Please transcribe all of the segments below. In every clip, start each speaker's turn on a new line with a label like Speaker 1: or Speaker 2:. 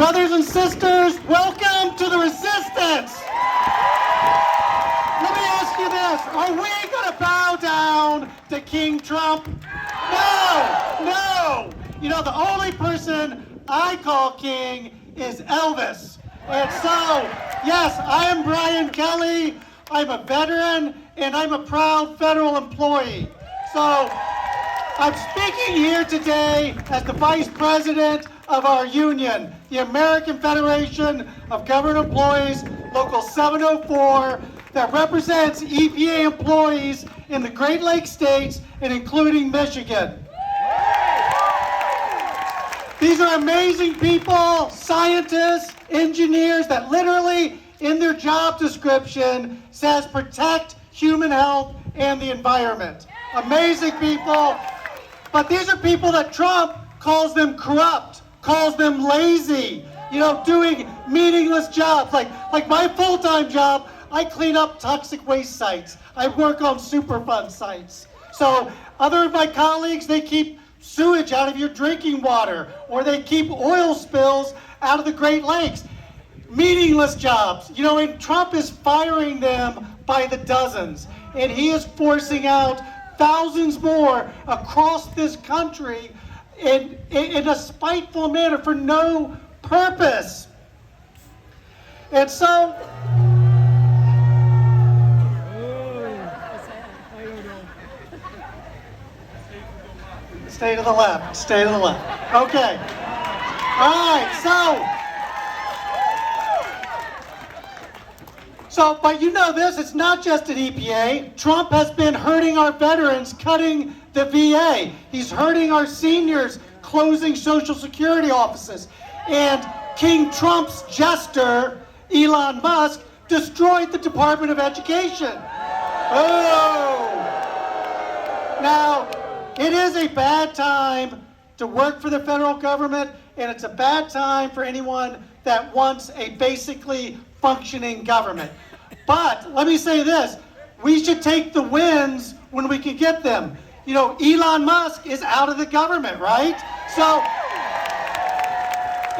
Speaker 1: Brothers and sisters, welcome to the resistance. Let me ask you this. Are we going to bow down to King Trump? No. You know, the only person I call king is Elvis. And so, yes, I am Brian Kelly. I'm a veteran, and I'm a proud federal employee. So, I'm speaking here today as the vice president of our union, the American Federation of Government Employees, Local 704, that represents EPA employees in the Great Lakes states and including Michigan. These are amazing people, scientists, engineers that literally in their job description says protect human health and the environment. Amazing people. But these are people that Trump calls them corrupt, calls them lazy, you know, doing meaningless jobs. Like my full-time job, I clean up toxic waste sites. I work on Superfund sites. So other of my colleagues, they keep sewage out of your drinking water, or they keep oil spills out of the Great Lakes. Meaningless jobs. You know, and Trump is firing them by the dozens. And he is forcing out thousands more across this country in a spiteful manner for no purpose. And so, stay to the left, stay to the left. Okay. All right, So, but you know this, it's not just at EPA. Trump has been hurting our veterans, cutting the VA. He's hurting our seniors, closing Social Security offices. And King Trump's jester, Elon Musk, destroyed the Department of Education. Oh! Now, it is a bad time to work for the federal government, and it's a bad time for anyone that wants a basically functioning government. But let me say this, we should take the wins when we can get them. You know, Elon Musk is out of the government, right? So,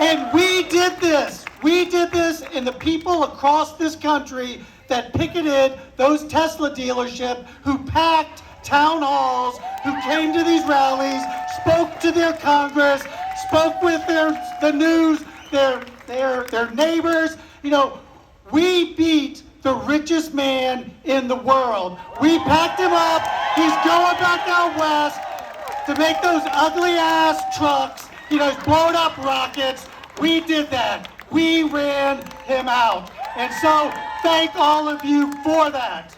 Speaker 1: and we did this. We did this, and the people across this country that picketed those Tesla dealerships, who packed town halls, who came to these rallies, spoke to their Congress, spoke with the news, their neighbors. You know, we beat the richest man in the world. We packed him up. He's going back out west to make those ugly ass trucks. You know, he's blowing up rockets. We did that. We ran him out. And so thank all of you for that.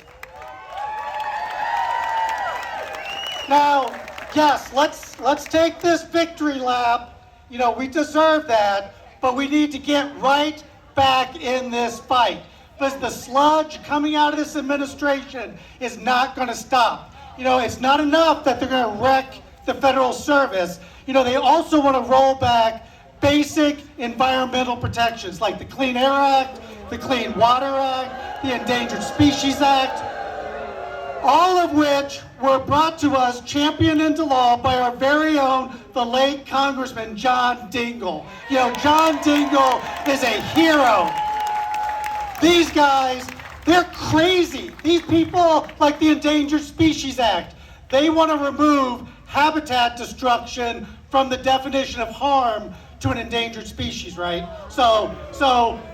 Speaker 1: Now, yes, let's take this victory lap. You know, we deserve that, but we need to get right back in this fight, because the sludge coming out of this administration is not going to stop. You know, it's not enough that they're going to wreck the federal service. You know, they also want to roll back basic environmental protections like the Clean Air Act, the Clean Water Act, the Endangered Species Act, all of which were brought to us, championed into law by our very own, the late Congressman John Dingell. You know, John Dingell is a hero. These guys, they're crazy. These people, like the Endangered Species Act, they want to remove habitat destruction from the definition of harm to an endangered species, right? So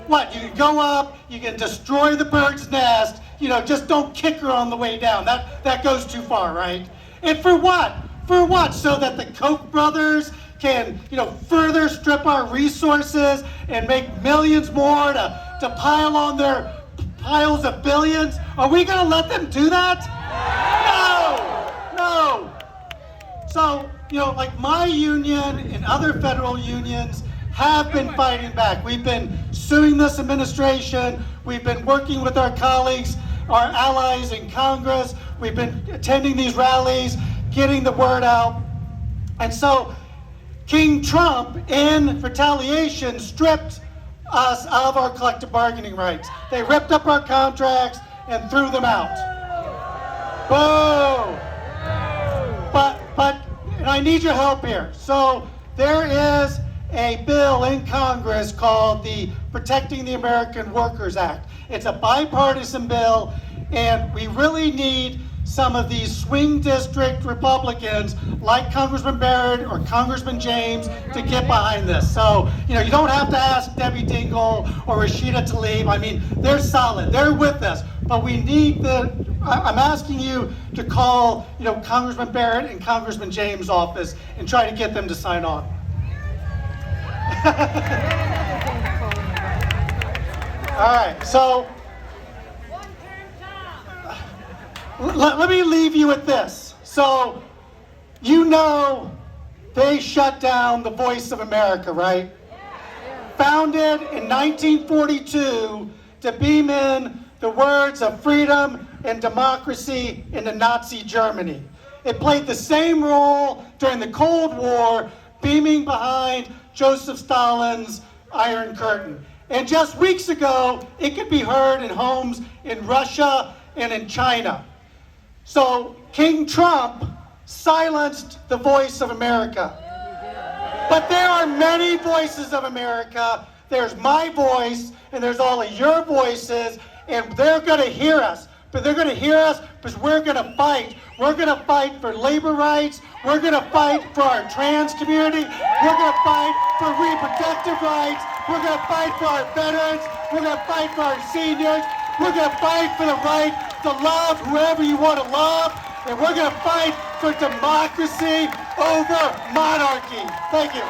Speaker 1: what? You can go up, you can destroy the bird's nest, you know, just don't kick her on the way down. That goes too far, right? And for what? For what? So that the Koch brothers can, you know, further strip our resources and make millions more to pile on their piles of billions? Are we going to let them do that? No. So, you know, like my union and other federal unions have been fighting back. We've been suing this administration. We've been working with our colleagues, our allies in Congress. We've been attending these rallies, getting the word out. And so King Trump, in retaliation, stripped us of our collective bargaining rights. They ripped up our contracts and threw them out. Boo! But I need your help here. So there is a bill in Congress called the Protecting the American Workers Act. It's a bipartisan bill, and we really need some of these swing district Republicans like Congressman Barrett or Congressman James to get behind this. So, you don't have to ask Debbie Dingell or Rashida Tlaib. I mean, they're solid, they're with us, but we need I'm asking you to call, Congressman Barrett and Congressman James' office and try to get them to sign on. All right, so let me leave you with this. So, they shut down the Voice of America, right? Founded in 1942 to beam in the words of freedom and democracy into Nazi Germany. It played the same role during the Cold War, beaming behind Joseph Stalin's Iron Curtain. And just weeks ago, it could be heard in homes in Russia and in China. So King Trump silenced the voice of America. But there are many voices of America. There's my voice, and there's all of your voices, and they're going to hear us. But they're going to hear us because we're going to fight. We're going to fight for labor rights. We're going to fight for our trans community. We're going to fight for reproductive rights. We're going to fight for our veterans. We're going to fight for our seniors. We're going to fight for the right to love whoever you want to love. And we're going to fight for democracy over monarchy. Thank you.